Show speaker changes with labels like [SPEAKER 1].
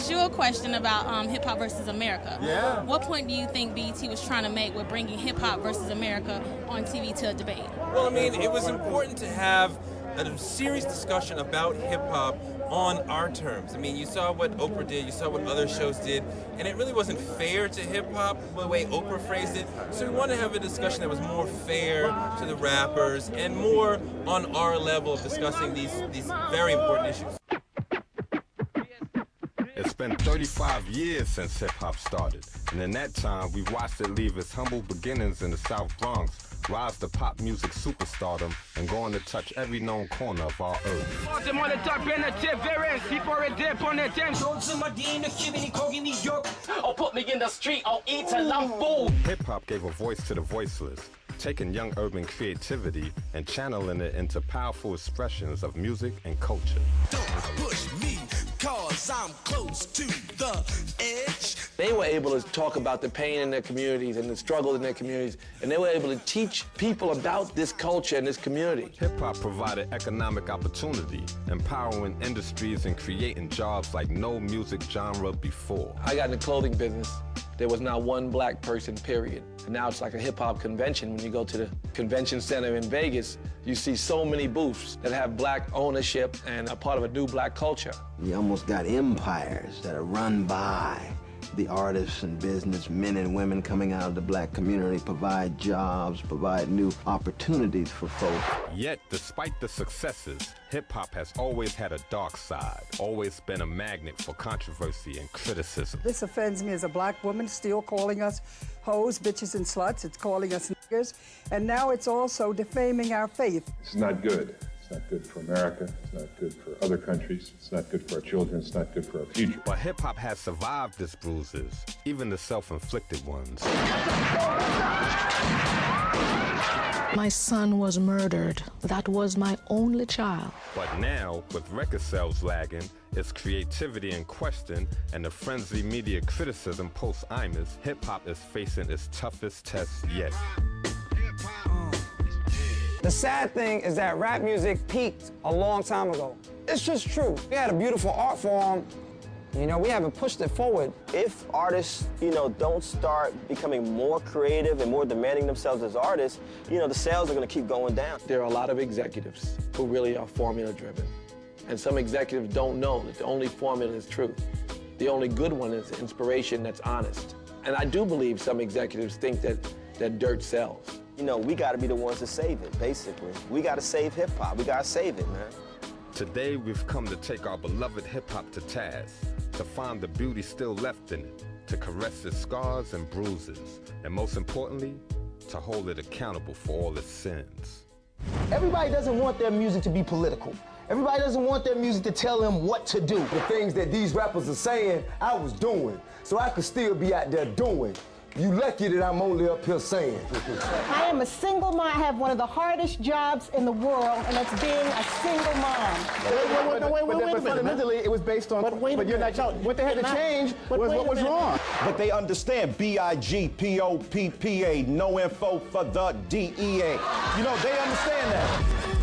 [SPEAKER 1] You a question about hip hop versus America.
[SPEAKER 2] Yeah.
[SPEAKER 1] What point do you think BET was trying to make with bringing hip hop versus America on TV to a debate?
[SPEAKER 3] Well, I mean, it was important to have a serious discussion about hip hop on our terms. I mean, you saw what Oprah did, you saw what other shows did, and it really wasn't fair to hip hop the way Oprah phrased it. So we wanted to have a discussion that was more fair to the rappers and more on our level of discussing these very important issues.
[SPEAKER 4] It's been 35 years since hip-hop started, and in that time, we've watched it leave its humble beginnings in the South Bronx, rise to pop music superstardom, and go on to touch every known corner of our earth.
[SPEAKER 5] Or put me in the street, I'll eat till I'm full.
[SPEAKER 4] Hip-hop gave a voice to the voiceless, taking young urban creativity and channeling it into powerful expressions of music and culture.
[SPEAKER 6] Don't push me, cause I'm close to the edge.
[SPEAKER 7] They were able to talk about the pain in their communities and the struggle in their communities, and they were able to teach people about this culture and this community.
[SPEAKER 4] Hip-hop provided economic opportunity, empowering industries and creating jobs like no music genre before.
[SPEAKER 7] I got in the clothing business. There was not one black person, period. And now it's like a hip-hop convention. When you go to the convention center in Vegas, you see so many booths that have black ownership and are part of a new black culture.
[SPEAKER 8] You almost got empires that are run by the artists and businessmen and women coming out of the black community, provide jobs, provide new opportunities for folks.
[SPEAKER 4] Yet, despite the successes, hip-hop has always had a dark side, always been a magnet for controversy and criticism.
[SPEAKER 9] This offends me as a black woman, still calling us hoes, bitches, and sluts. It's calling us niggers. And now it's also defaming our faith.
[SPEAKER 2] It's not good. It's not good for America. It's not good for other countries. It's not good for our children. It's not good for our future.
[SPEAKER 4] But hip-hop has survived its bruises, even the self-inflicted ones.
[SPEAKER 10] My son was murdered. That was my only child.
[SPEAKER 4] But now, with record sales lagging, its creativity in question, and the frenzied media criticism post-Imus, hip-hop is facing its toughest test yet.
[SPEAKER 11] The sad thing is that rap music peaked a long time ago. It's just true. We had a beautiful art form. You know, we haven't pushed it forward.
[SPEAKER 12] If artists, don't start becoming more creative and more demanding themselves as artists, the sales are going to keep going down.
[SPEAKER 7] There are a lot of executives who really are formula-driven. And some executives don't know that the only formula is truth. The only good one is inspiration that's honest. And I do believe some executives think that dirt sells.
[SPEAKER 12] We got to be the ones to save it, basically. We got to save hip-hop. We got to save it, man.
[SPEAKER 4] Today, we've come to take our beloved hip-hop to task, to find the beauty still left in it, to caress its scars and bruises, and most importantly, to hold it accountable for all its sins.
[SPEAKER 13] Everybody doesn't want their music to be political. Everybody doesn't want their music to tell them what to do. The things that these rappers are saying, I was doing, so I could still be out there doing. You lucky that I'm only up here saying.
[SPEAKER 14] I am a single mom. I have one of the hardest jobs in the world, and that's being a single mom.
[SPEAKER 13] But fundamentally, it was based on, but you're not, what they had to change was what was wrong.
[SPEAKER 15] But they understand BIGPOPPA, no info for the DEA. They understand that.